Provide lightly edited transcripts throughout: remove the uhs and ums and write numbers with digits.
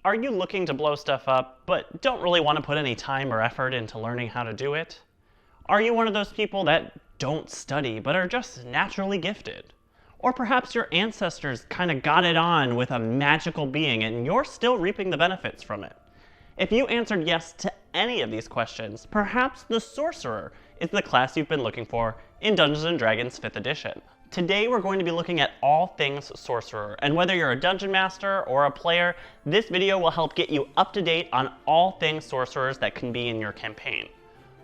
Are you looking to blow stuff up, but don't really want to put any time or effort into learning how to do it? Are you one of those people that don't study, but are just naturally gifted? Or perhaps your ancestors kind of got it on with a magical being and you're still reaping the benefits from it? If you answered yes to any of these questions, perhaps the Sorcerer is the class you've been looking for in Dungeons & Dragons 5th edition. Today we're going to be looking at all things Sorcerer, and whether you're a Dungeon Master or a player, this video will help get you up to date on all things Sorcerers that can be in your campaign.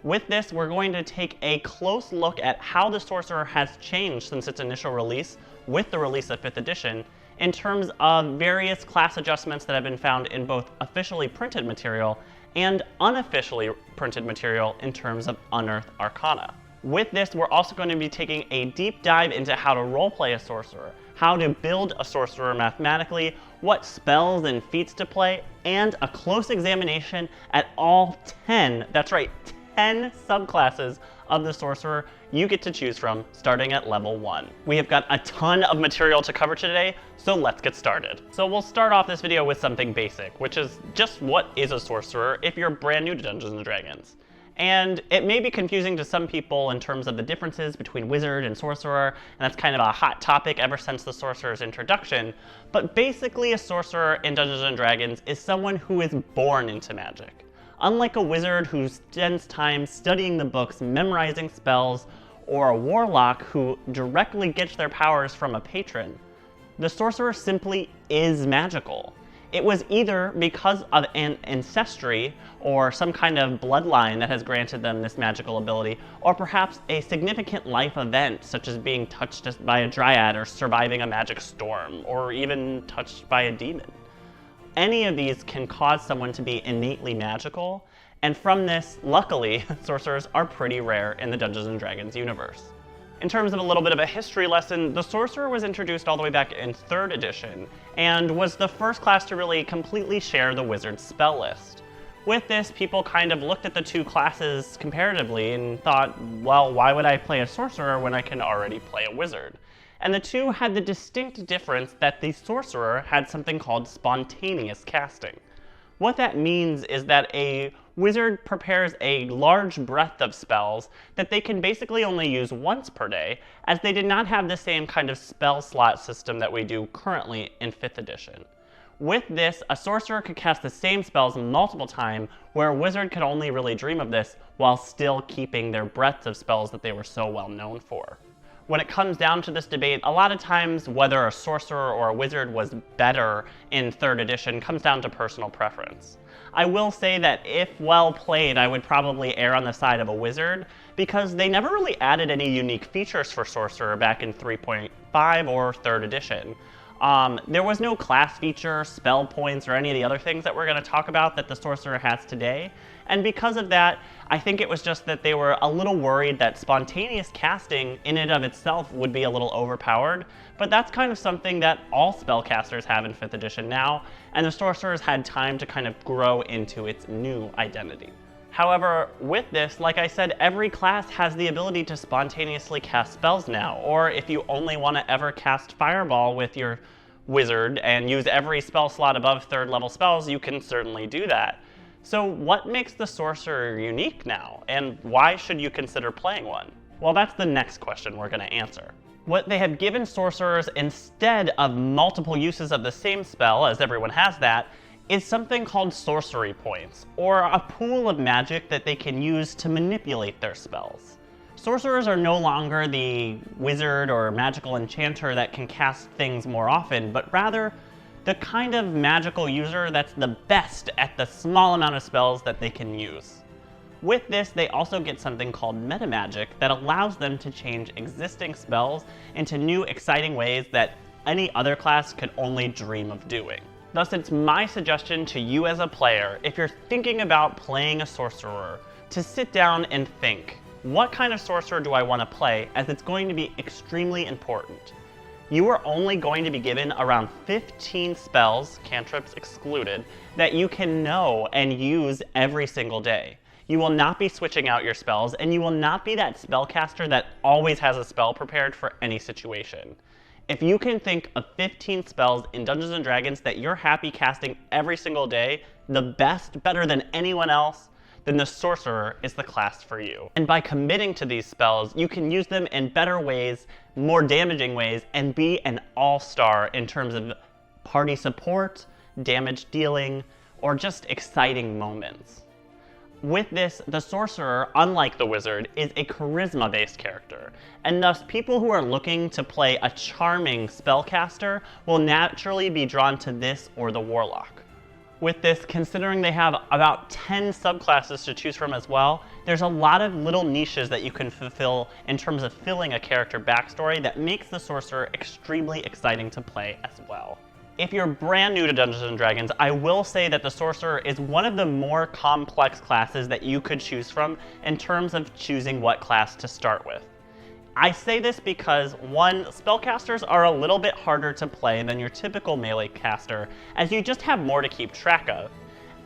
With this, we're going to take a close look at how the Sorcerer has changed since its initial release with the release of 5th edition in terms of various class adjustments that have been found in both officially printed material and unofficially printed material in terms of unearthed arcana. With this, we're also going to be taking a deep dive into how to roleplay a Sorcerer, how to build a Sorcerer mathematically, what spells and feats to play, and a close examination at all 10, that's right, 10 subclasses of the Sorcerer you get to choose from starting at level 1. We have got a ton of material to cover today, so let's get started. So we'll start off this video with something basic, which is just what is a Sorcerer if you're brand new to Dungeons & Dragons. And it may be confusing to some people in terms of the differences between Wizard and Sorcerer, and that's kind of a hot topic ever since the Sorcerer's introduction, but basically a Sorcerer in Dungeons & Dragons is someone who is born into magic. Unlike a Wizard who spends time studying the books, memorizing spells, or a Warlock who directly gets their powers from a patron, the Sorcerer simply is magical. It was either because of an ancestry or some kind of bloodline that has granted them this magical ability, or perhaps a significant life event such as being touched by a dryad or surviving a magic storm, or even touched by a demon. Any of these can cause someone to be innately magical, and from this, luckily, Sorcerers are pretty rare in the Dungeons & Dragons universe. In terms of a little bit of a history lesson, the Sorcerer was introduced all the way back in 3rd edition, and was the first class to really completely share the Wizard's spell list. With this, people kind of looked at the two classes comparatively and thought, well, why would I play a Sorcerer when I can already play a Wizard? And the two had the distinct difference that the Sorcerer had something called spontaneous casting. What that means is that a Wizard prepares a large breadth of spells that they can basically only use once per day, as they did not have the same kind of spell slot system that we do currently in 5th edition. With this, a Sorcerer could cast the same spells multiple times, where a Wizard could only really dream of this while still keeping their breadth of spells that they were so well known for. When it comes down to this debate, a lot of times whether a Sorcerer or a Wizard was better in 3rd edition comes down to personal preference. I will say that if well played, I would probably err on the side of a Wizard, because they never really added any unique features for Sorcerer back in 3.5 or 3rd edition. There was no class feature, spell points, or any of the other things that we're going to talk about that the Sorcerer has today. And because of that, I think it was just that they were a little worried that spontaneous casting in and of itself would be a little overpowered, but that's kind of something that all spellcasters have in 5th edition now, and the Sorcerer's had time to kind of grow into its new identity. However, with this, like I said, every class has the ability to spontaneously cast spells now, or if you only want to ever cast Fireball with your Wizard and use every spell slot above 3rd level spells, you can certainly do that. So what makes the Sorcerer unique now, and why should you consider playing one? Well, that's the next question we're going to answer. What they have given Sorcerers instead of multiple uses of the same spell, as everyone has that, is something called Sorcery Points, or a pool of magic that they can use to manipulate their spells. Sorcerers are no longer the Wizard or magical enchanter that can cast things more often, but rather the kind of magical user that's the best at the small amount of spells that they can use. With this, they also get something called Metamagic that allows them to change existing spells into new, exciting ways that any other class could only dream of doing. Thus, it's my suggestion to you as a player, if you're thinking about playing a Sorcerer, to sit down and think, what kind of Sorcerer do I want to play, as it's going to be extremely important. You are only going to be given around 15 spells, cantrips excluded, that you can know and use every single day. You will not be switching out your spells, and you will not be that spellcaster that always has a spell prepared for any situation. If you can think of 15 spells in Dungeons & Dragons that you're happy casting every single day, the best, better than anyone else, then the Sorcerer is the class for you. And by committing to these spells, you can use them in better ways, more damaging ways, and be an all-star in terms of party support, damage dealing, or just exciting moments. With this, the Sorcerer, unlike the Wizard, is a charisma-based character, and thus people who are looking to play a charming spellcaster will naturally be drawn to this or the Warlock. With this, considering they have about 10 subclasses to choose from as well, there's a lot of little niches that you can fulfill in terms of filling a character backstory that makes the Sorcerer extremely exciting to play as well. If you're brand new to Dungeons & Dragons, I will say that the Sorcerer is one of the more complex classes that you could choose from in terms of choosing what class to start with. I say this because, one, spellcasters are a little bit harder to play than your typical melee caster, as you just have more to keep track of.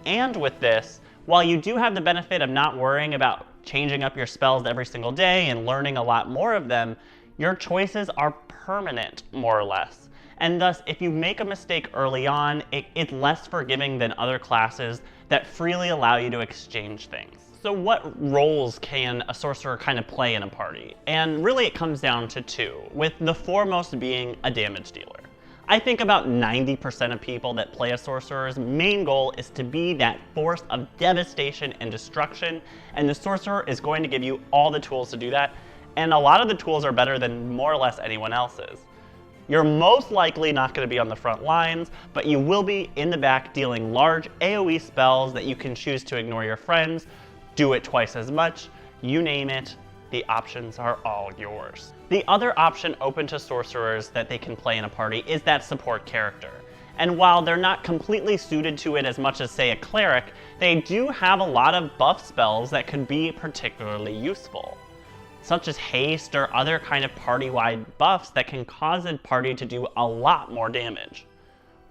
And with this, while you do have the benefit of not worrying about changing up your spells every single day and learning a lot more of them, your choices are permanent, more or less. And thus, if you make a mistake early on, it's less forgiving than other classes that freely allow you to exchange things. So what roles can a Sorcerer kind of play in a party? And really it comes down to two, with the foremost being a damage dealer. I think about 90% of people that play a Sorcerer's main goal is to be that force of devastation and destruction, and the Sorcerer is going to give you all the tools to do that, and a lot of the tools are better than more or less anyone else's. You're most likely not going to be on the front lines, but you will be in the back dealing large AoE spells that you can choose to ignore your friends, do it twice as much, you name it, the options are all yours. The other option open to Sorcerers that they can play in a party is that support character. And while they're not completely suited to it as much as, say, a Cleric, they do have a lot of buff spells that could be particularly useful, such as haste or other kind of party-wide buffs that can cause a party to do a lot more damage.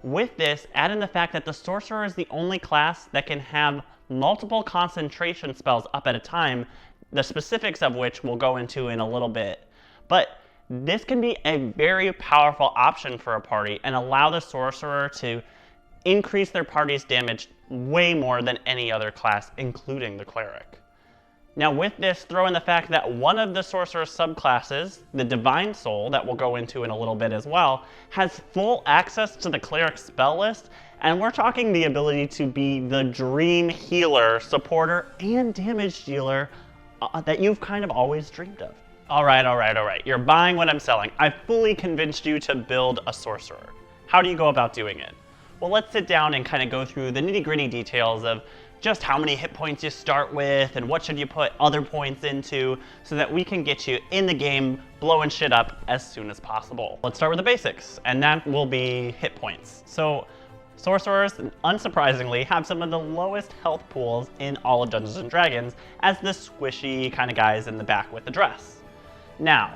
With this, add in the fact that the Sorcerer is the only class that can have multiple concentration spells up at a time, the specifics of which we'll go into in a little bit. But this can be a very powerful option for a party and allow the Sorcerer to increase their party's damage way more than any other class, including the Cleric. Now with this, throw in the fact that one of the Sorcerer's subclasses, the Divine Soul, that we'll go into in a little bit as well, has full access to the Cleric spell list, and we're talking the ability to be the dream healer, supporter, and damage dealer that you've kind of always dreamed of. All right. You're buying what I'm selling. I've fully convinced you to build a Sorcerer. How do you go about doing it? Well, let's sit down and kind of go through the nitty-gritty details of just how many hit points you start with and what should you put other points into so that we can get you in the game blowing shit up as soon as possible. Let's start with the basics, and that will be hit points. So Sorcerers, unsurprisingly, have some of the lowest health pools in all of Dungeons & Dragons as the squishy kind of guys in the back with the dress. Now,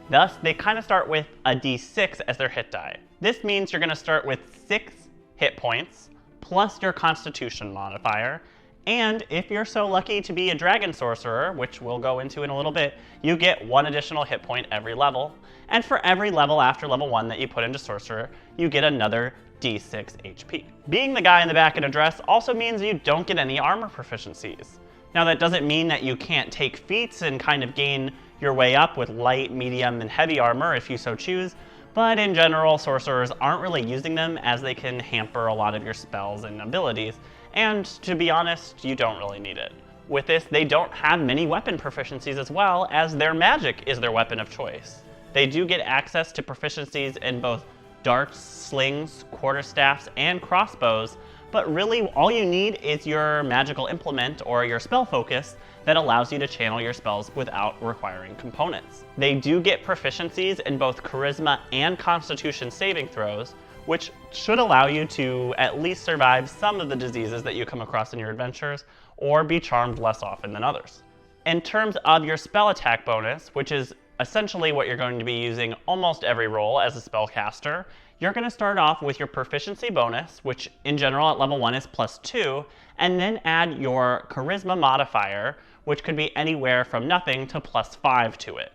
thus, they kind of start with a d6 as their hit die. This means you're going to start with 6 hit points, plus your Constitution modifier, and if you're so lucky to be a Dragon Sorcerer, which we'll go into in a little bit, you get 1 additional hit point every level, and for every level after level 1 that you put into Sorcerer, you get another d6 HP. Being the guy in the back in a dress also means you don't get any armor proficiencies. Now that doesn't mean that you can't take feats and kind of gain your way up with light, medium, and heavy armor if you so choose, but in general, Sorcerers aren't really using them as they can hamper a lot of your spells and abilities, and to be honest, you don't really need it. With this, they don't have many weapon proficiencies as well, as their magic is their weapon of choice. They do get access to proficiencies in both darts, slings, quarterstaffs, and crossbows, but really all you need is your magical implement or your spell focus that allows you to channel your spells without requiring components. They do get proficiencies in both Charisma and Constitution saving throws, which should allow you to at least survive some of the diseases that you come across in your adventures, or be charmed less often than others. In terms of your spell attack bonus, which is essentially what you're going to be using almost every roll as a spellcaster, you're going to start off with your proficiency bonus, which in general at level 1 is +2, and then add your charisma modifier, which could be anywhere from nothing to +5 to it.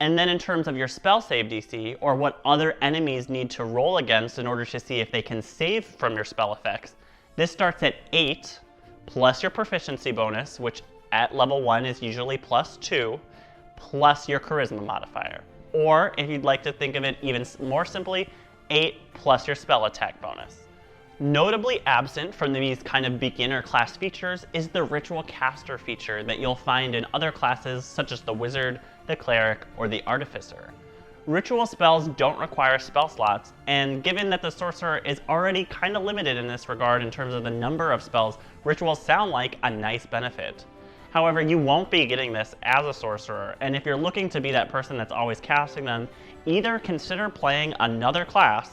And then in terms of your spell save DC, or what other enemies need to roll against in order to see if they can save from your spell effects, this starts at 8, plus your proficiency bonus, which at level 1 is usually +2, plus your charisma modifier. Or, if you'd like to think of it even more simply, 8 plus your spell attack bonus. Notably absent from these kind of beginner class features is the Ritual Caster feature that you'll find in other classes such as the Wizard, the Cleric, or the Artificer. Ritual spells don't require spell slots, and given that the Sorcerer is already kind of limited in this regard in terms of the number of spells, rituals sound like a nice benefit. However, you won't be getting this as a Sorcerer, and if you're looking to be that person that's always casting them, either consider playing another class,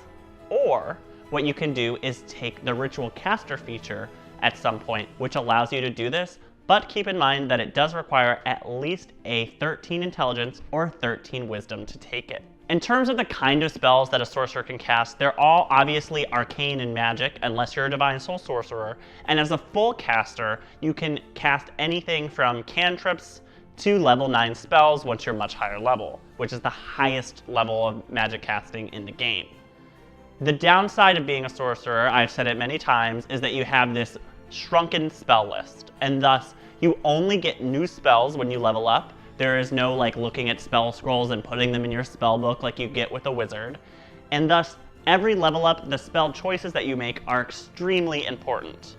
or what you can do is take the Ritual Caster feature at some point, which allows you to do this, but keep in mind that it does require at least a 13 intelligence or 13 wisdom to take it. In terms of the kind of spells that a sorcerer can cast, they're all obviously arcane and magic, unless you're a Divine Soul Sorcerer, and as a full caster, you can cast anything from cantrips to level 9 spells once you're much higher level, which is the highest level of magic casting in the game. The downside of being a sorcerer, I've said it many times, is that you have this shrunken spell list, and thus you only get new spells when you level up. There is no like looking at spell scrolls and putting them in your spell book like you get with a wizard, and thus every level up, the spell choices that you make are extremely important.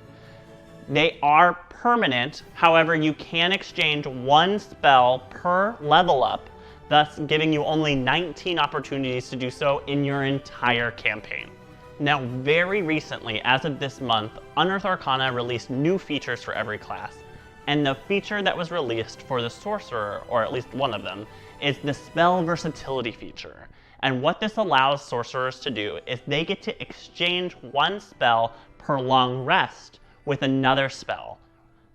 They are permanent, however you can exchange one spell per level up, thus giving you only 19 opportunities to do so in your entire campaign. Now, very recently, as of this month, Unearthed Arcana released new features for every class, and the feature that was released for the Sorcerer, or at least one of them, is the Spell Versatility feature. And what this allows Sorcerers to do is they get to exchange one spell per long rest with another spell.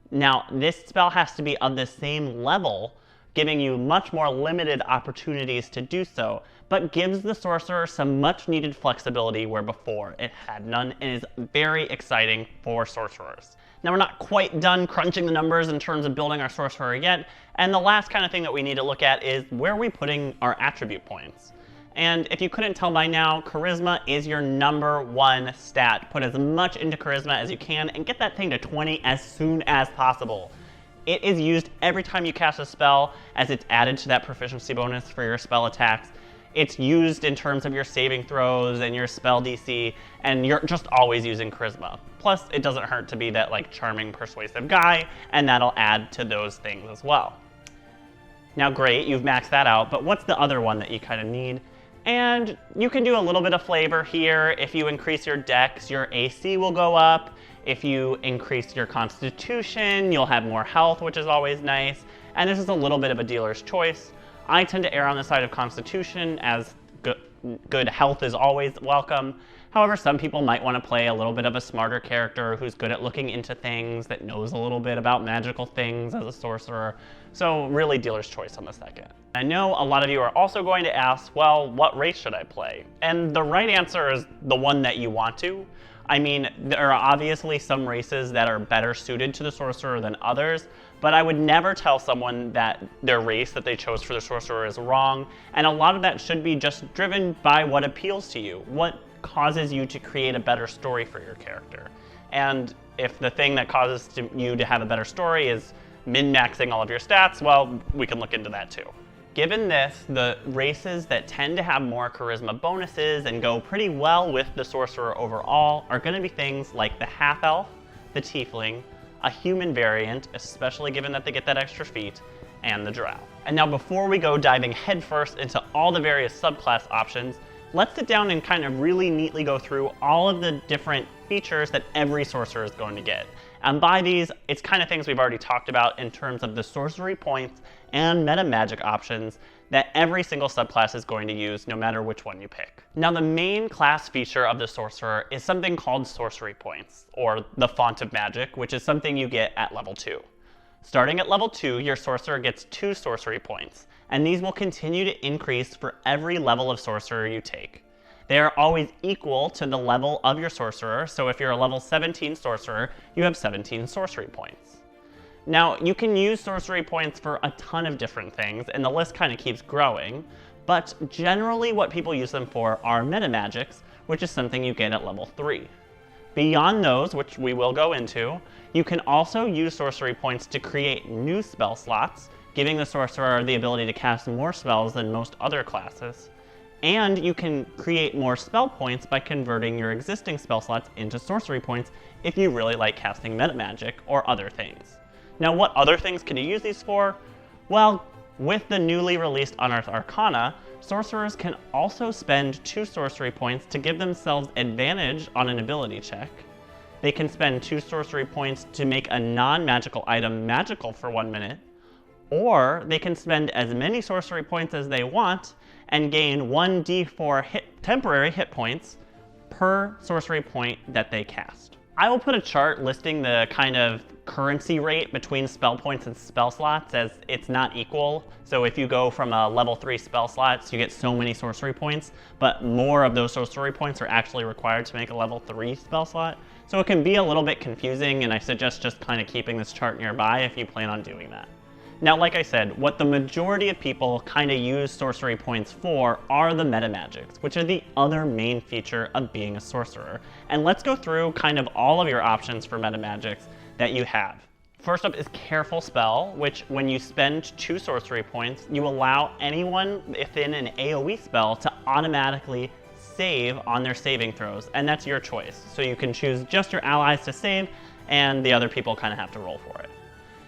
Now, this spell has to be of the same level, giving you much more limited opportunities to do so, but gives the Sorcerer some much needed flexibility where before it had none, and is very exciting for Sorcerers. Now, we're not quite done crunching the numbers in terms of building our Sorcerer yet, and the last kind of thing that we need to look at is where are we putting our attribute points? And if you couldn't tell by now, Charisma is your #1 stat. Put as much into Charisma as you can and get that thing to 20 as soon as possible. It is used every time you cast a spell, as it's added to that proficiency bonus for your spell attacks. It's used in terms of your saving throws and your spell DC, and you're just always using Charisma. Plus, it doesn't hurt to be that like charming, persuasive guy, and that'll add to those things as well. Now great, you've maxed that out, but what's the other one that you kind of need? And you can do a little bit of flavor here. If you increase your dex, your AC will go up. If you increase your constitution, you'll have more health, which is always nice. And this is a little bit of a dealer's choice. I tend to err on the side of constitution, as good health is always welcome. However, some people might want to play a little bit of a smarter character who's good at looking into things, that knows a little bit about magical things as a sorcerer. So really dealer's choice on the second. I know a lot of you are also going to ask, well, what race should I play? And the right answer is the one that you want to. I mean, there are obviously some races that are better suited to the sorcerer than others, but I would never tell someone that their race that they chose for the sorcerer is wrong, and a lot of that should be just driven by what appeals to you, what causes you to create a better story for your character. And if the thing that causes you to have a better story is min-maxing all of your stats, well, we can look into that too. Given this, the races that tend to have more charisma bonuses and go pretty well with the sorcerer overall are going to be things like the half-elf, the tiefling, a human variant, especially given that they get that extra feat, and the drow. And now before we go diving headfirst into all the various subclass options, let's sit down and kind of really neatly go through all of the different features that every sorcerer is going to get. And by these, it's kind of things we've already talked about in terms of the sorcery points and metamagic options that every single subclass is going to use no matter which one you pick. Now the main class feature of the sorcerer is something called sorcery points, or the font of magic, which is something you get at level 2. Starting at level 2, your sorcerer gets 2 sorcery points, and these will continue to increase for every level of sorcerer you take. They are always equal to the level of your sorcerer, so if you're a level 17 sorcerer, you have 17 sorcery points. Now, you can use sorcery points for a ton of different things, and the list kind of keeps growing, but generally what people use them for are metamagics, which is something you get at level 3. Beyond those, which we will go into, you can also use sorcery points to create new spell slots, giving the sorcerer the ability to cast more spells than most other classes. And you can create more spell points by converting your existing spell slots into sorcery points if you really like casting metamagic or other things. Now, what other things can you use these for? Well, with the newly released Unearthed Arcana, sorcerers can also spend 2 sorcery points to give themselves advantage on an ability check. They can spend 2 sorcery points to make a non-magical item magical for 1 minute, or they can spend as many sorcery points as they want and gain 1d4 temporary hit points per sorcery point that they cast. I will put a chart listing the kind of currency rate between spell points and spell slots, as it's not equal. So if you go from a level 3 spell slots, you get so many sorcery points, but more of those sorcery points are actually required to make a level 3 spell slot. So it can be a little bit confusing, and I suggest just kind of keeping this chart nearby if you plan on doing that. Now, like I said, what the majority of people kind of use sorcery points for are the metamagics, which are the other main feature of being a sorcerer. And let's go through kind of all of your options for metamagics that you have. First up is Careful Spell, which when you spend 2 sorcery points, you allow anyone within an AoE spell to automatically save on their saving throws, and that's your choice. So you can choose just your allies to save, and the other people kind of have to roll for it.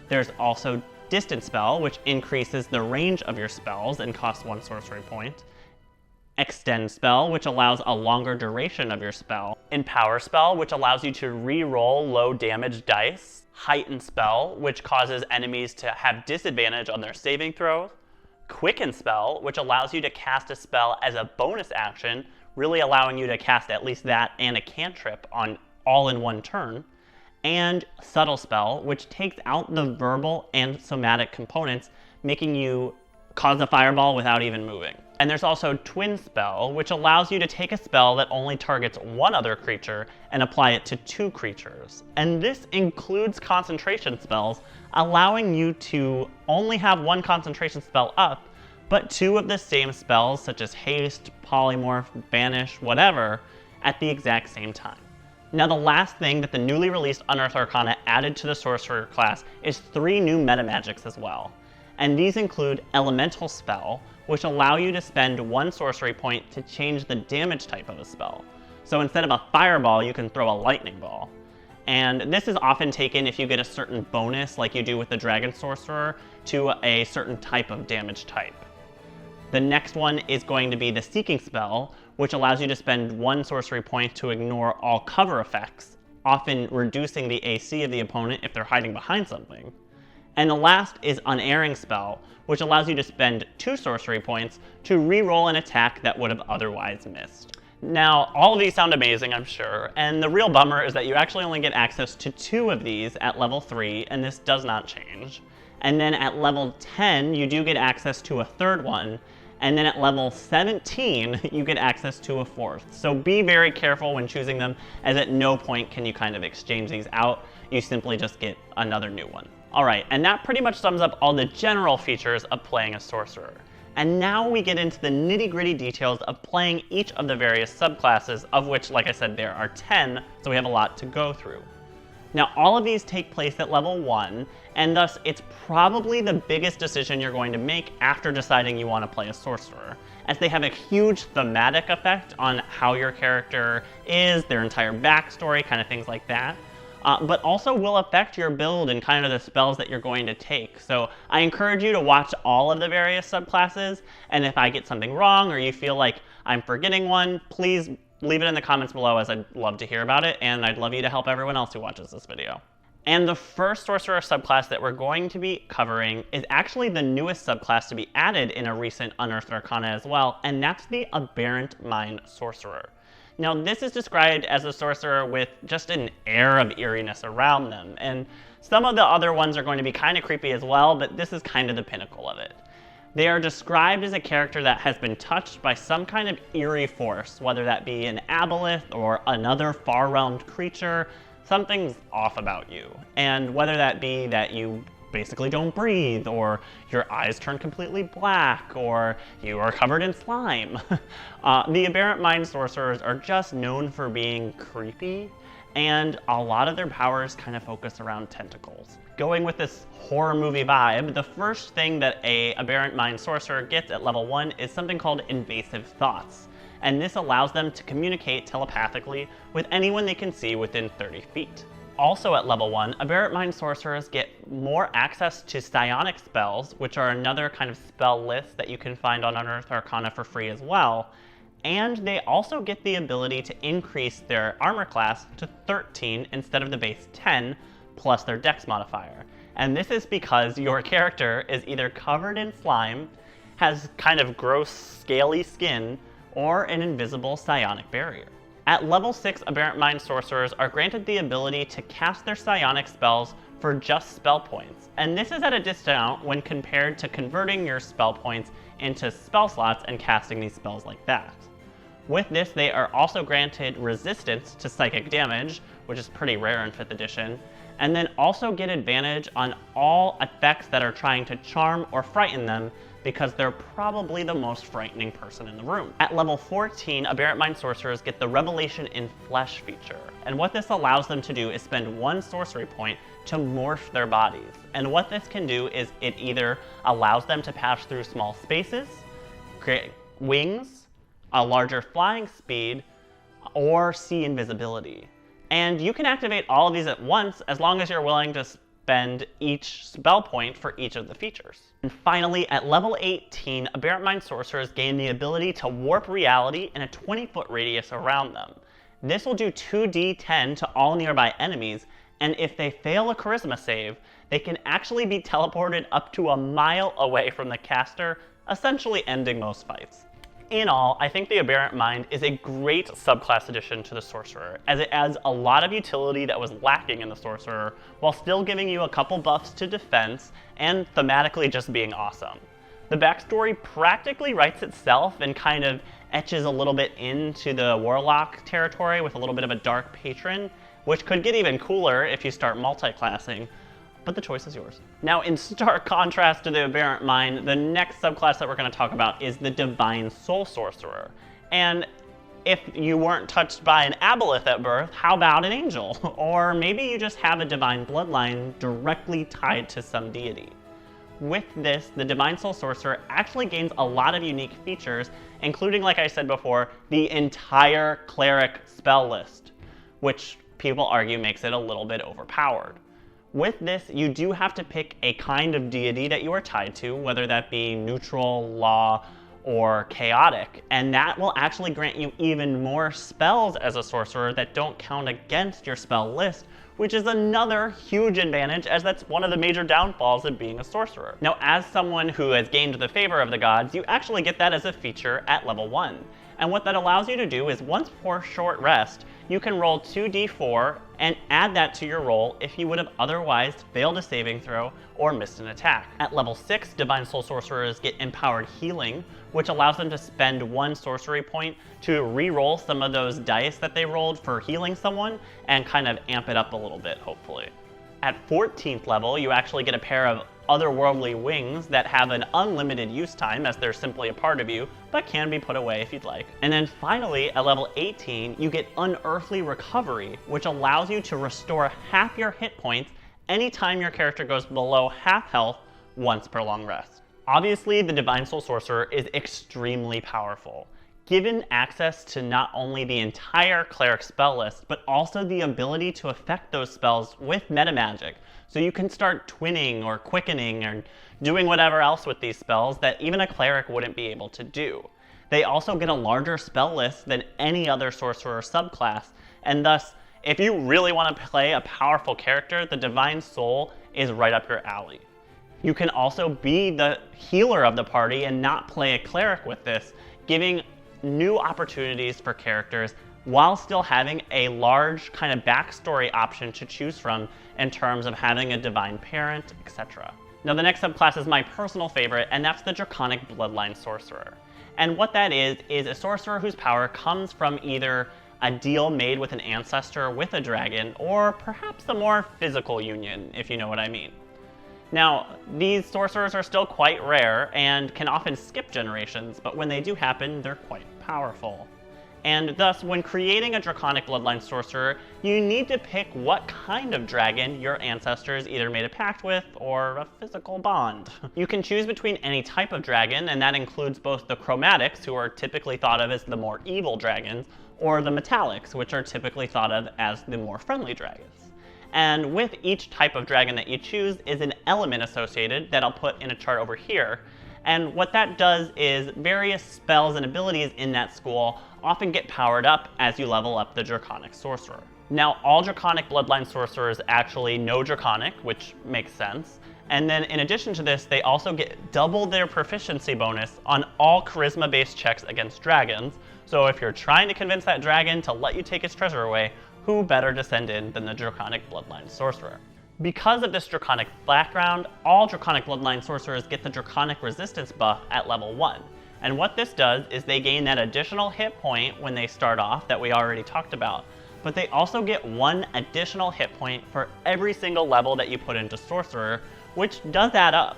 There's also Distance Spell, which increases the range of your spells and costs 1 sorcery point. Extend Spell, which allows a longer duration of your spell. Empower Spell, which allows you to re-roll low damage dice. Heighten Spell, which causes enemies to have disadvantage on their saving throws. Quicken Spell, which allows you to cast a spell as a bonus action, really allowing you to cast at least that and a cantrip on all in one turn. And Subtle Spell, which takes out the verbal and somatic components, making you cause a fireball without even moving. And there's also Twin Spell, which allows you to take a spell that only targets one other creature and apply it to 2 creatures. And this includes concentration spells, allowing you to only have 1 concentration spell up, but 2 of the same spells, such as Haste, Polymorph, Banish, whatever, at the exact same time. Now, the last thing that the newly released Unearthed Arcana added to the Sorcerer class is 3 new metamagics as well. And these include Elemental Spell, which allow you to spend 1 sorcery point to change the damage type of a spell. So instead of a fireball, you can throw a lightning ball. And this is often taken if you get a certain bonus, like you do with the Dragon Sorcerer, to a certain type of damage type. The next one is going to be the Seeking Spell, which allows you to spend 1 sorcery point to ignore all cover effects, often reducing the AC of the opponent if they're hiding behind something. And the last is Unerring Spell, which allows you to spend 2 sorcery points to re-roll an attack that would have otherwise missed. Now, all of these sound amazing, I'm sure, and the real bummer is that you actually only get access to 2 of these at level 3, and this does not change. And then at level 10, you do get access to a 3rd one, and then at level 17, you get access to a 4th. So be very careful when choosing them, as at no point can you kind of exchange these out. You simply just get another new one. All right, and that pretty much sums up all the general features of playing a sorcerer. And now we get into the nitty-gritty details of playing each of the various subclasses, of which, like I said, there are 10, so we have a lot to go through. Now, all of these take place at level 1, and thus it's probably the biggest decision you're going to make after deciding you want to play a sorcerer, as they have a huge thematic effect on how your character is, their entire backstory, kind of things like that, but also will affect your build and kind of the spells that you're going to take. So I encourage you to watch all of the various subclasses, and if I get something wrong or you feel like I'm forgetting one, please leave it in the comments below, as I'd love to hear about it, and I'd love you to help everyone else who watches this video. And the first sorcerer subclass that we're going to be covering is actually the newest subclass to be added in a recent Unearthed Arcana as well, and that's the Aberrant Mind Sorcerer. Now, this is described as a sorcerer with just an air of eeriness around them, and some of the other ones are going to be kind of creepy as well, but this is kind of the pinnacle of it. They are described as a character that has been touched by some kind of eerie force, whether that be an aboleth or another far-realmed creature, something's off about you. And whether that be that you basically don't breathe, or your eyes turn completely black, or you are covered in slime. The Aberrant Mind Sorcerers are just known for being creepy, and a lot of their powers kind of focus around tentacles. Going with this horror movie vibe, the first thing that a Aberrant Mind Sorcerer gets at level 1 is something called Invasive Thoughts, and this allows them to communicate telepathically with anyone they can see within 30 feet. Also at level 1, Aberrant Mind Sorcerers get more access to psionic spells, which are another kind of spell list that you can find on Unearthed Arcana for free as well, and they also get the ability to increase their armor class to 13 instead of the base 10, plus their dex modifier. And this is because your character is either covered in slime, has kind of gross, scaly skin, or an invisible psionic barrier. At level 6, Aberrant Mind Sorcerers are granted the ability to cast their psionic spells for just spell points, and this is at a discount when compared to converting your spell points into spell slots and casting these spells like that. With this, they are also granted resistance to psychic damage, which is pretty rare in 5th edition, and then also get advantage on all effects that are trying to charm or frighten them, because they're probably the most frightening person in the room. At level 14, Aberrant Mind Sorcerers get the Revelation in Flesh feature, and what this allows them to do is spend 1 sorcery point to morph their bodies. And what this can do is it either allows them to pass through small spaces, create wings, a larger flying speed, or see invisibility. And you can activate all of these at once as long as you're willing to spend each spell point for each of the features. And finally, at level 18, Aberrant Mind Sorcerers gain the ability to warp reality in a 20-foot radius around them. This will do 2d10 to all nearby enemies, and if they fail a charisma save, they can actually be teleported up to a mile away from the caster, essentially ending most fights. In all, I think the Aberrant Mind is a great subclass addition to the Sorcerer, as it adds a lot of utility that was lacking in the Sorcerer, while still giving you a couple buffs to defense, and thematically just being awesome. The backstory practically writes itself and kind of etches a little bit into the Warlock territory with a little bit of a Dark Patron, which could get even cooler if you start multi-classing, but the choice is yours. Now, in stark contrast to the Aberrant Mind, the next subclass that we're going to talk about is the Divine Soul Sorcerer. And if you weren't touched by an aboleth at birth, how about an angel? Or maybe you just have a divine bloodline directly tied to some deity. With this, the Divine Soul Sorcerer actually gains a lot of unique features, including, like I said before, the entire cleric spell list, which people argue makes it a little bit overpowered. With this, you do have to pick a kind of deity that you are tied to, whether that be neutral, law, or chaotic, and that will actually grant you even more spells as a sorcerer that don't count against your spell list, which is another huge advantage, as that's one of the major downfalls of being a sorcerer. Now, as someone who has gained the favor of the gods, you actually get that as a feature at level 1. And what that allows you to do is, once for short rest, you can roll 2d4 and add that to your roll if you would have otherwise failed a saving throw or missed an attack. At level 6, Divine Soul Sorcerers get Empowered Healing, which allows them to spend 1 sorcery point to re-roll some of those dice that they rolled for healing someone and kind of amp it up a little bit, hopefully. At 14th level, you actually get a pair of otherworldly wings that have an unlimited use time, as they're simply a part of you, but can be put away if you'd like. And then finally, at level 18, you get Unearthly Recovery, which allows you to restore half your hit points anytime your character goes below half health once per long rest. Obviously, the Divine Soul Sorcerer is extremely powerful. Given access to not only the entire cleric spell list, but also the ability to affect those spells with Metamagic, so you can start twinning or quickening or doing whatever else with these spells that even a cleric wouldn't be able to do. They also get a larger spell list than any other sorcerer subclass, and thus, if you really want to play a powerful character, the Divine Soul is right up your alley. You can also be the healer of the party and not play a cleric with this, giving new opportunities for characters while still having a large kind of backstory option to choose from in terms of having a divine parent, etc. Now, the next subclass is my personal favorite, and that's the Draconic Bloodline Sorcerer. And what that is a sorcerer whose power comes from either a deal made with an ancestor with a dragon, or perhaps a more physical union, if you know what I mean. Now, these sorcerers are still quite rare and can often skip generations, but when they do happen, they're quite powerful. And thus, when creating a Draconic Bloodline sorcerer, you need to pick what kind of dragon your ancestors either made a pact with or a physical bond. You can choose between any type of dragon, and that includes both the chromatics, who are typically thought of as the more evil dragons, or the metallics, which are typically thought of as the more friendly dragons. And with each type of dragon that you choose is an element associated that I'll put in a chart over here. And what that does is various spells and abilities in that school often get powered up as you level up the Draconic Sorcerer. Now, all Draconic Bloodline Sorcerers actually know Draconic, which makes sense. And then in addition to this, they also get double their proficiency bonus on all charisma-based checks against dragons. So if you're trying to convince that dragon to let you take its treasure away, who better to send in than the Draconic Bloodline Sorcerer? Because of this Draconic background, all Draconic Bloodline Sorcerers get the Draconic Resistance buff at level 1. And what this does is they gain that additional hit point when they start off that we already talked about, but they also get 1 additional hit point for every single level that you put into Sorcerer, which does add up.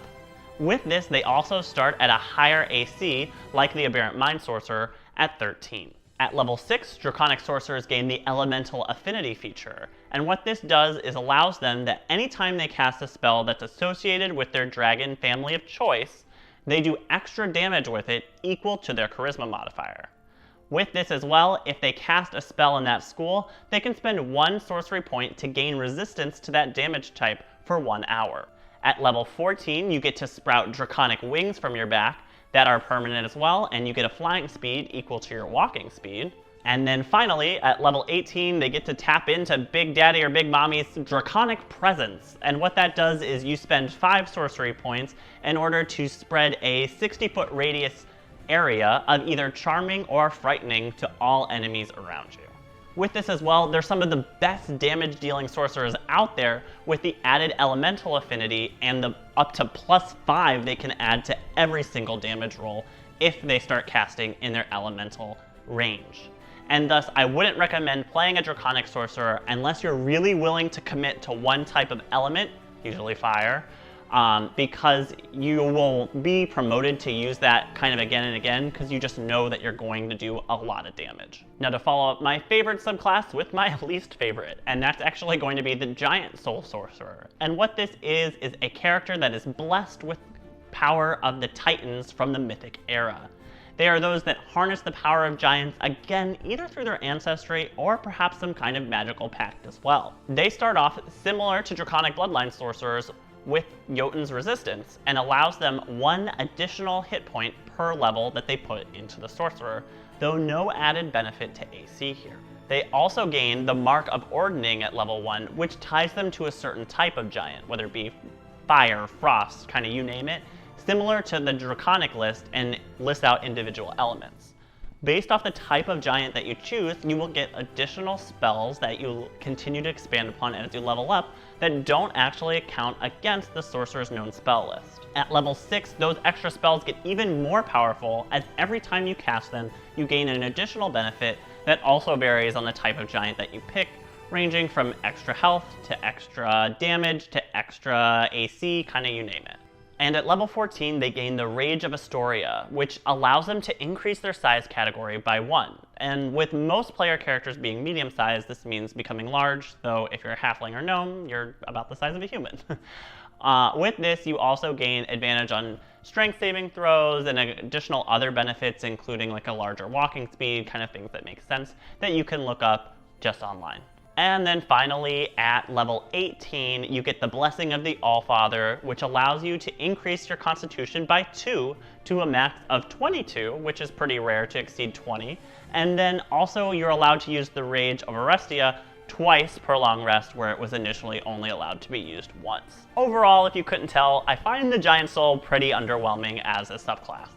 With this, they also start at a higher AC, like the Aberrant Mind Sorcerer, at 13. At level 6, Draconic Sorcerers gain the Elemental Affinity feature, and what this does is allows them that anytime they cast a spell that's associated with their dragon family of choice, they do extra damage with it equal to their Charisma modifier. With this as well, if they cast a spell in that school, they can spend 1 sorcery point to gain resistance to that damage type for 1 hour. At level 14, you get to sprout Draconic Wings from your back that are permanent as well, and you get a flying speed equal to your walking speed. And then finally, at level 18, they get to tap into Big Daddy or Big Mommy's Draconic Presence. And what that does is you spend 5 sorcery points in order to spread a 60-foot radius area of either charming or frightening to all enemies around you. With this as well, they're some of the best damage-dealing sorcerers out there with the added elemental affinity and the up to +5 they can add to every single damage roll if they start casting in their elemental range. And thus, I wouldn't recommend playing a Draconic Sorcerer unless you're really willing to commit to one type of element, usually fire, because you will be promoted to use that kind of again and again because you just know that you're going to do a lot of damage. Now to follow up my favorite subclass with my least favorite, and that's actually going to be the Giant Soul Sorcerer. And what this is a character that is blessed with power of the Titans from the Mythic era. They are those that harness the power of giants, again, either through their ancestry or perhaps some kind of magical pact as well. They start off similar to Draconic Bloodline Sorcerers with Jotun's Resistance, and allows them 1 additional hit point per level that they put into the Sorcerer, though no added benefit to AC here. They also gain the Mark of Ordning at level 1, which ties them to a certain type of giant, whether it be fire, frost, kind of you name it, similar to the Draconic list, and lists out individual elements. Based off the type of giant that you choose, you will get additional spells that you continue to expand upon as you level up that don't actually count against the sorcerer's known spell list. At level 6, those extra spells get even more powerful, as every time you cast them, you gain an additional benefit that also varies on the type of giant that you pick, ranging from extra health to extra damage to extra AC, kind of you name it. And at level 14, they gain the Rage of Astoria, which allows them to increase their size category by 1. And with most player characters being medium-sized, this means becoming large, though if you're a halfling or gnome, you're about the size of a human. With this, you also gain advantage on strength saving throws and additional other benefits, including like a larger walking speed, kind of things that make sense, that you can look up just online. And then finally, at level 18, you get the Blessing of the Allfather, which allows you to increase your Constitution by 2 to a max of 22, which is pretty rare to exceed 20. And then also you're allowed to use the Rage of Orestia twice per long rest, where it was initially only allowed to be used once. Overall, if you couldn't tell, I find the Giant Soul pretty underwhelming as a subclass.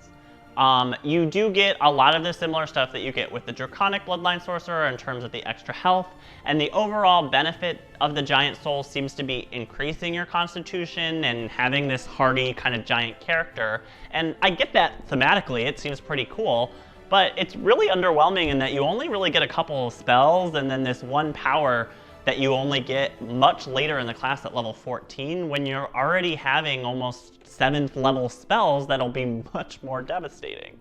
You do get a lot of the similar stuff that you get with the Draconic Bloodline Sorcerer in terms of the extra health, and the overall benefit of the Giant Soul seems to be increasing your Constitution and having this hardy kind of giant character. And I get that thematically, it seems pretty cool, But it's really underwhelming in that you only really get a couple of spells and then this one power that you only get much later in the class at level 14 when you're already having almost 7th level spells that'll be much more devastating.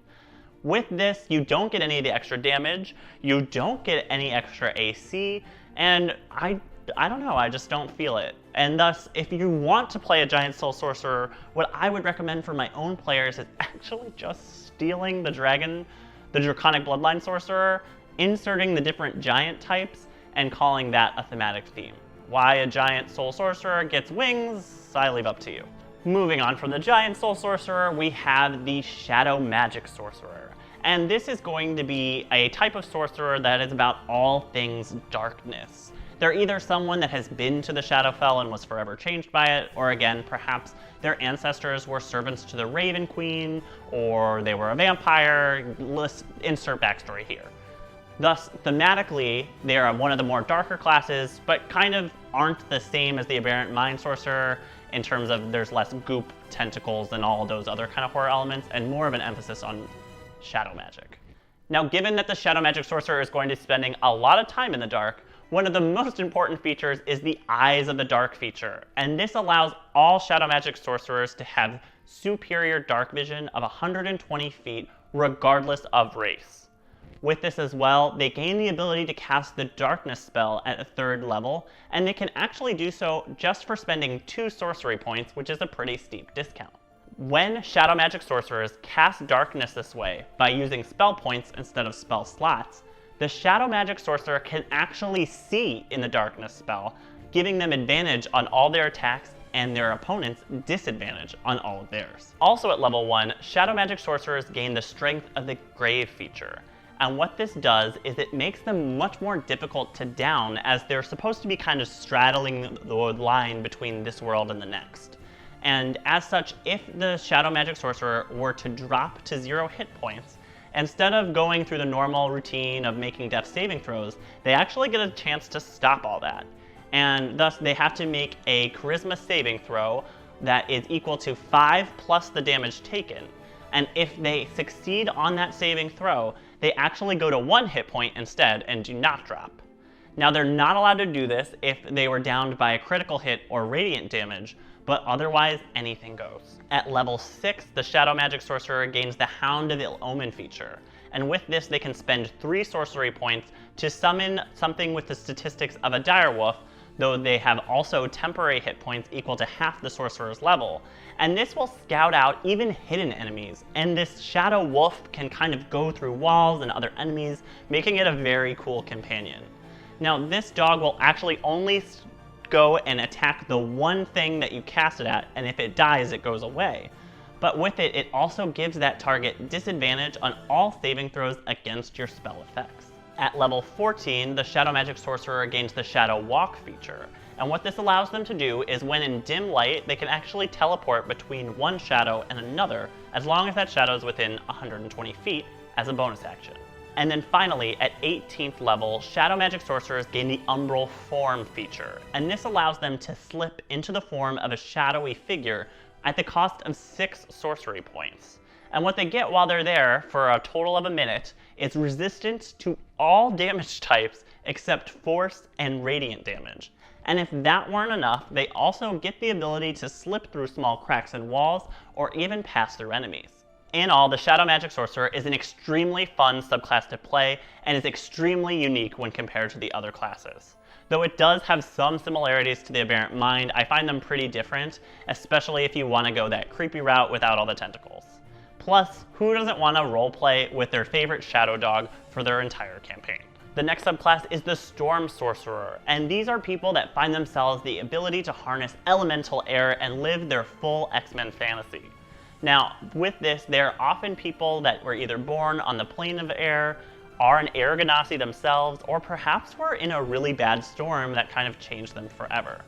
With this, you don't get any of the extra damage, you don't get any extra AC, and I don't know, I just don't feel it. And thus, if you want to play a Giant Soul Sorcerer, what I would recommend for my own players is actually just stealing the Draconic Bloodline Sorcerer, inserting the different giant types, and calling that a thematic theme. Why a Giant Soul Sorcerer gets wings, I leave up to you. Moving on from the Giant Soul Sorcerer, we have the Shadow Magic Sorcerer. And this is going to be a type of sorcerer that is about all things darkness. They're either someone that has been to the Shadowfell and was forever changed by it, or again, perhaps their ancestors were servants to the Raven Queen, or they were a vampire. Let's insert backstory here. Thus, thematically, they are one of the more darker classes, but kind of aren't the same as the Aberrant Mind Sorcerer in terms of there's less goop, tentacles, and all those other kind of horror elements, and more of an emphasis on shadow magic. Now, given that the Shadow Magic Sorcerer is going to be spending a lot of time in the dark, one of the most important features is the Eyes of the Dark feature, and this allows all Shadow Magic Sorcerers to have superior dark vision of 120 feet regardless of race. With this as well, they gain the ability to cast the Darkness spell at a 3rd level, and they can actually do so just for spending 2 sorcery points, which is a pretty steep discount. When Shadow Magic Sorcerers cast Darkness this way, by using spell points instead of spell slots, the Shadow Magic Sorcerer can actually see in the Darkness spell, giving them advantage on all their attacks and their opponents disadvantage on all of theirs. Also at level 1, Shadow Magic Sorcerers gain the Strength of the Grave feature. And what this does is it makes them much more difficult to down, as they're supposed to be kind of straddling the line between this world and the next. And as such, if the Shadow Magic Sorcerer were to drop to 0 hit points, instead of going through the normal routine of making death saving throws, they actually get a chance to stop all that. And thus they have to make a charisma saving throw that is equal to 5 plus the damage taken. And if they succeed on that saving throw, they actually go to 1 hit point instead and do not drop. Now, they're not allowed to do this if they were downed by a critical hit or radiant damage, but otherwise anything goes. At level 6, the Shadow Magic Sorcerer gains the Hound of Ill Omen feature, and with this they can spend 3 sorcery points to summon something with the statistics of a direwolf, though they have also temporary hit points equal to half the sorcerer's level. And this will scout out even hidden enemies, and this Shadow Wolf can kind of go through walls and other enemies, making it a very cool companion. Now, this dog will actually only go and attack the one thing that you cast it at, and if it dies, it goes away. But with it, it also gives that target disadvantage on all saving throws against your spell effects. At level 14, the Shadow Magic Sorcerer gains the Shadow Walk feature, and what this allows them to do is when in dim light, they can actually teleport between one shadow and another, as long as that shadow is within 120 feet as a bonus action. And then finally, at 18th level, Shadow Magic Sorcerers gain the Umbral Form feature, and this allows them to slip into the form of a shadowy figure at the cost of 6 sorcery points. And what they get while they're there, for a total of a minute, is resistance to all damage types except force and radiant damage. And if that weren't enough, they also get the ability to slip through small cracks in walls or even pass through enemies. In all, the Shadow Magic Sorcerer is an extremely fun subclass to play and is extremely unique when compared to the other classes. Though it does have some similarities to the Aberrant Mind, I find them pretty different, especially if you want to go that creepy route without all the tentacles. Plus, who doesn't want to roleplay with their favorite Shadow Dog for their entire campaign? The next subclass is the Storm Sorcerer, and these are people that find themselves the ability to harness elemental air and live their full X-Men fantasy. Now, with this, they're often people that were either born on the plane of air, are an air genasi themselves, or perhaps were in a really bad storm that kind of changed them forever.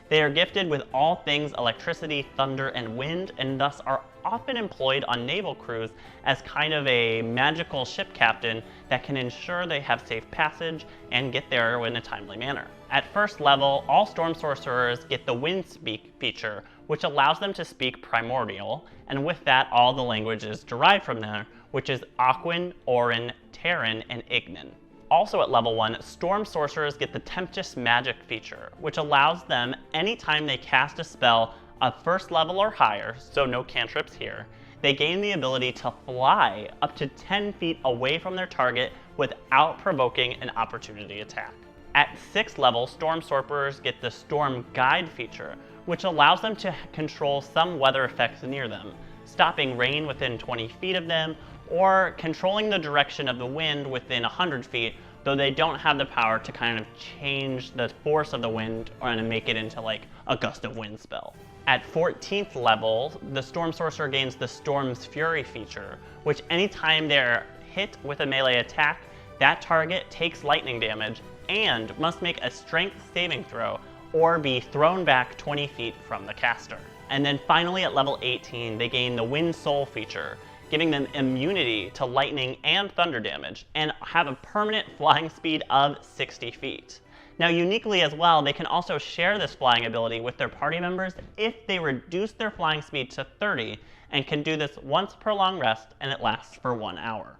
They are gifted with all things electricity, thunder, and wind, and thus are often employed on naval crews as kind of a magical ship captain that can ensure they have safe passage and get there in a timely manner. At first level, all Storm Sorcerers get the Wind Speak feature, which allows them to speak Primordial, and with that, all the languages derived from there, which is Aquan, Orin, Terran, and Ignan. Also at level 1, Storm Sorcerers get the Tempest Magic feature, which allows them, anytime they cast a spell of first level or higher, so no cantrips here, they gain the ability to fly up to 10 feet away from their target without provoking an opportunity attack. At 6th level, Storm Sorcerers get the Storm Guide feature, which allows them to control some weather effects near them, stopping rain within 20 feet of them, or controlling the direction of the wind within 100 feet, though they don't have the power to kind of change the force of the wind and make it into like a gust of wind spell. At 14th level, the Storm Sorcerer gains the Storm's Fury feature, which anytime they're hit with a melee attack, that target takes lightning damage and must make a strength saving throw or be thrown back 20 feet from the caster. And then finally at level 18, they gain the Wind Soul feature, giving them immunity to lightning and thunder damage, and have a permanent flying speed of 60 feet. Now uniquely as well, they can also share this flying ability with their party members if they reduce their flying speed to 30, and can do this once per long rest, and it lasts for 1 hour.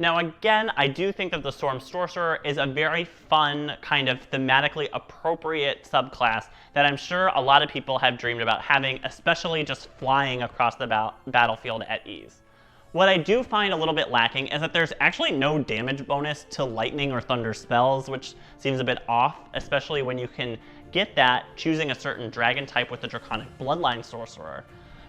Now again, I do think that the Storm Sorcerer is a very fun, kind of thematically appropriate subclass that I'm sure a lot of people have dreamed about having, especially just flying across the battlefield at ease. What I do find a little bit lacking is that there's actually no damage bonus to lightning or thunder spells, which seems a bit off, especially when you can get that choosing a certain dragon type with the Draconic Bloodline Sorcerer.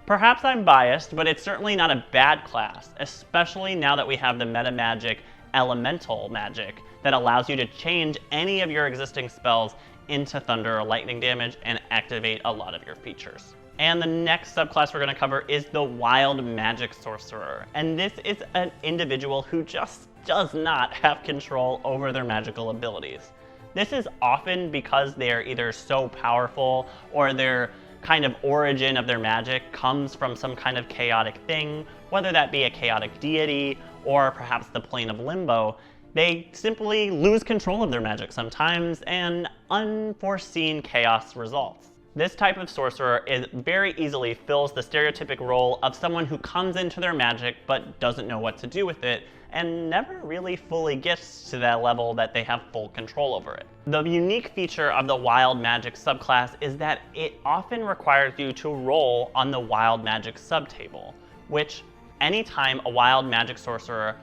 Perhaps I'm biased, but it's certainly not a bad class, especially now that we have the Metamagic Elemental Magic that allows you to change any of your existing spells into thunder or lightning damage and activate a lot of your features. And the next subclass we're going to cover is the Wild Magic Sorcerer. And this is an individual who just does not have control over their magical abilities. This is often because they're either so powerful or their kind of origin of their magic comes from some kind of chaotic thing, whether that be a chaotic deity or perhaps the plane of limbo. They simply lose control of their magic sometimes and unforeseen chaos results. This type of sorcerer very easily fills the stereotypic role of someone who comes into their magic but doesn't know what to do with it, and never really fully gets to that level that they have full control over it. The unique feature of the Wild Magic subclass is that it often requires you to roll on the Wild Magic subtable, which anytime a Wild Magic sorcerer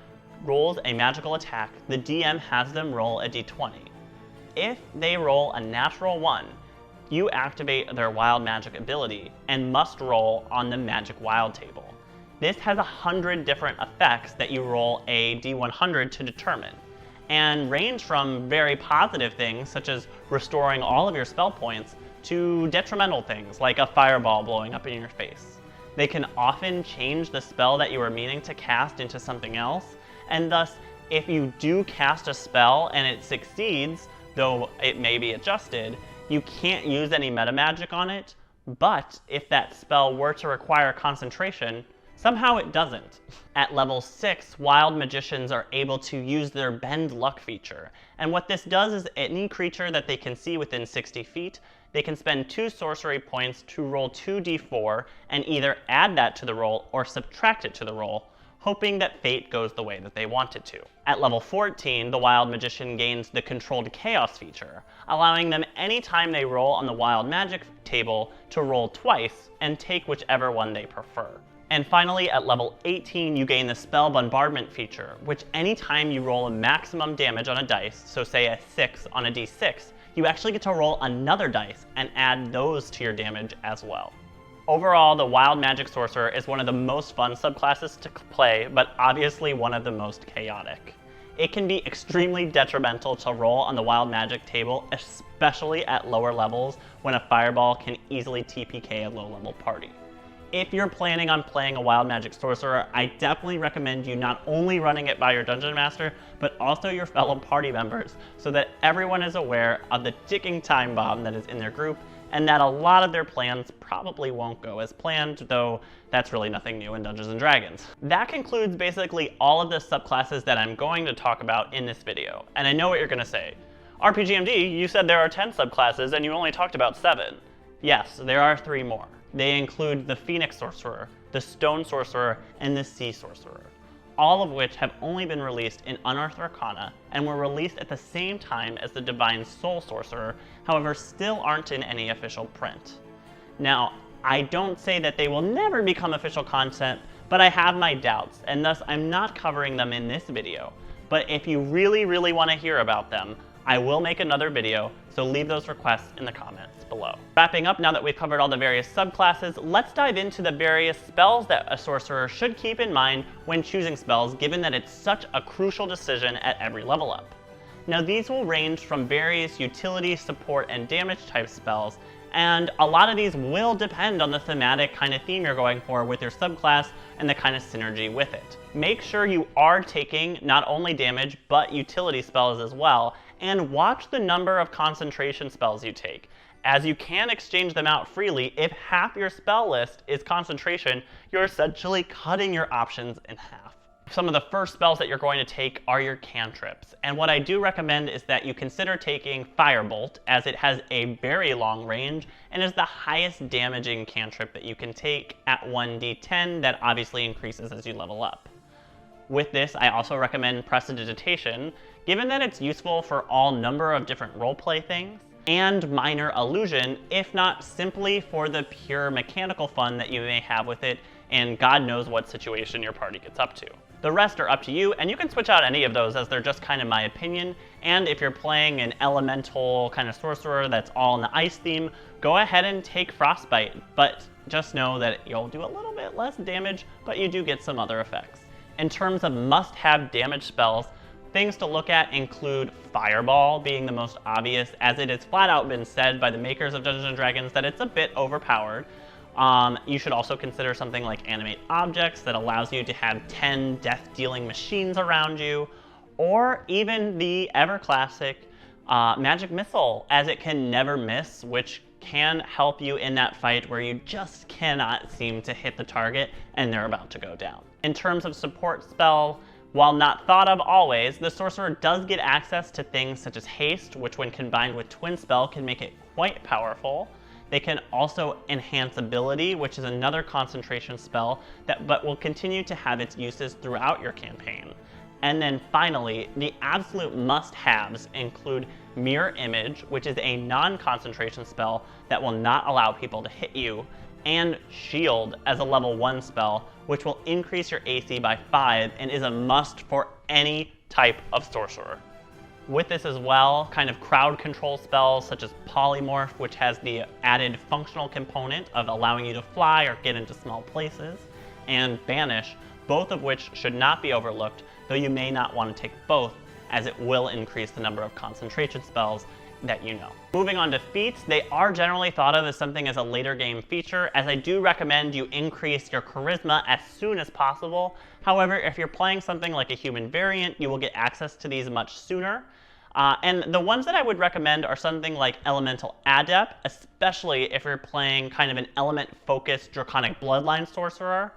rolls a magical attack, the DM has them roll a d20. If they roll a natural 1, you activate their Wild Magic ability and must roll on the Magic Wild table. This has 100 different effects that you roll a d100 to determine, and range from very positive things, such as restoring all of your spell points, to detrimental things, like a fireball blowing up in your face. They can often change the spell that you were meaning to cast into something else, and thus, if you do cast a spell and it succeeds, though it may be adjusted, you can't use any metamagic on it, but if that spell were to require concentration, somehow it doesn't. At level 6, Wild Magicians are able to use their Bend Luck feature, and what this does is any creature that they can see within 60 feet, they can spend 2 sorcery points to roll 2d4 and either add that to the roll or subtract it to the roll, hoping that fate goes the way that they want it to. At level 14, the Wild Magician gains the Controlled Chaos feature, allowing them anytime they roll on the Wild Magic table to roll twice and take whichever one they prefer. And finally, at level 18, you gain the Spell Bombardment feature, which anytime you roll a maximum damage on a dice, so say a 6 on a d6, you actually get to roll another dice and add those to your damage as well. Overall, the Wild Magic Sorcerer is one of the most fun subclasses to play, but obviously one of the most chaotic. It can be extremely detrimental to roll on the Wild Magic table, especially at lower levels when a fireball can easily TPK a low-level party. If you're planning on playing a Wild Magic Sorcerer, I definitely recommend you not only running it by your Dungeon Master, but also your fellow party members, so that everyone is aware of the ticking time bomb that is in their group, and that a lot of their plans probably won't go as planned, though that's really nothing new in Dungeons & Dragons. That concludes basically all of the subclasses that I'm going to talk about in this video, and I know what you're going to say. RPGMD, you said there are 10 subclasses and you only talked about 7. Yes, there are 3 more. They include the Phoenix Sorcerer, the Stone Sorcerer, and the Sea Sorcerer. all of which have only been released in Unearthed Arcana and were released at the same time as the Divine Soul Sorcerer, however still aren't in any official print. Now, I don't say that they will never become official content, but I have my doubts, and thus I'm not covering them in this video. But if you really want to hear about them, I will make another video, so leave those requests in the comments below. Wrapping up, now that we've covered all the various subclasses, let's dive into the various spells that a sorcerer should keep in mind when choosing spells, given that it's such a crucial decision at every level up. Now these will range from various utility, support, and damage type spells, and a lot of these will depend on the thematic kind of theme you're going for with your subclass and the kind of synergy with it. Make sure you are taking not only damage, but utility spells as well, and watch the number of concentration spells you take, as you can exchange them out freely. If half your spell list is concentration, you're essentially cutting your options in half. Some of the first spells that you're going to take are your cantrips, and what I do recommend is that you consider taking Firebolt, as it has a very long range and is the highest damaging cantrip that you can take at 1d10 that obviously increases as you level up. With this, I also recommend Prestidigitation, given that it's useful for all number of different roleplay things, and Minor Illusion, if not simply for the pure mechanical fun that you may have with it, and God knows what situation your party gets up to. The rest are up to you, and you can switch out any of those as they're just kind of my opinion, and if you're playing an elemental kind of sorcerer that's all in the ice theme, go ahead and take Frostbite, but just know that you'll do a little bit less damage, but you do get some other effects. In terms of must-have damage spells, things to look at include Fireball being the most obvious, as it has flat out been said by the makers of Dungeons & Dragons that it's a bit overpowered. You should also consider something like Animate Objects that allows you to have 10 death-dealing machines around you, or even the ever-classic Magic Missile, as it can never miss, which can help you in that fight where you just cannot seem to hit the target and they're about to go down. In terms of support spell, while not thought of always, the sorcerer does get access to things such as Haste, which when combined with Twin Spell can make it quite powerful. They can also enhance ability, which is another concentration spell but will continue to have its uses throughout your campaign. And then finally, the absolute must-haves include Mirror Image, which is a non-concentration spell that will not allow people to hit you, and Shield as a level 1 spell, which will increase your AC by 5 and is a must for any type of sorcerer. With this as well, kind of crowd control spells such as Polymorph, which has the added functional component of allowing you to fly or get into small places, and Banish, both of which should not be overlooked, though you may not want to take both, as it will increase the number of concentration spells that you know. Moving on to feats, they are generally thought of as something as a later game feature, as I do recommend you increase your charisma as soon as possible. However, if you're playing something like a human variant, you will get access to these much sooner. And the ones that I would recommend are something like Elemental Adept, especially if you're playing kind of an element-focused Draconic Bloodline sorcerer.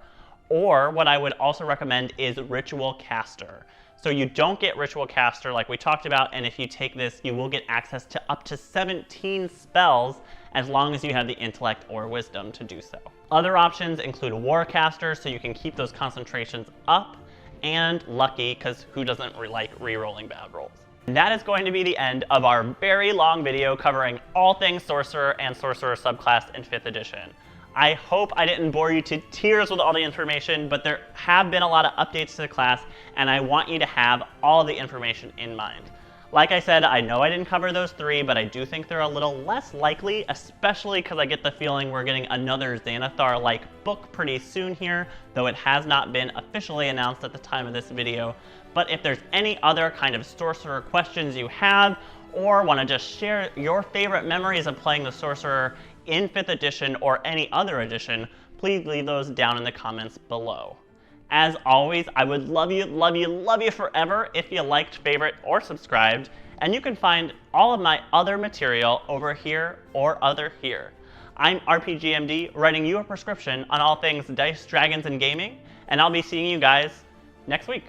Or what I would also recommend is Ritual Caster. So you don't get Ritual Caster like we talked about, and if you take this, you will get access to up to 17 spells as long as you have the intellect or wisdom to do so. Other options include Warcaster, so you can keep those concentrations up, and Lucky, because who doesn't like re-rolling bad rolls? And that is going to be the end of our very long video covering all things Sorcerer and Sorcerer subclass in 5th edition. I hope I didn't bore you to tears with all the information, but there have been a lot of updates to the class, and I want you to have all of the information in mind. Like I said, I know I didn't cover those 3, but I do think they're a little less likely, especially because I get the feeling we're getting another Xanathar-like book pretty soon here, though it has not been officially announced at the time of this video. But if there's any other kind of sorcerer questions you have, or want to just share your favorite memories of playing the sorcerer in 5th edition or any other edition, please leave those down in the comments below. As always, I would love you forever if you liked, favorite, or subscribed, and you can find all of my other material over here or other here. I'm RPGMD, writing you a prescription on all things dice, dragons, and gaming, and I'll be seeing you guys next week.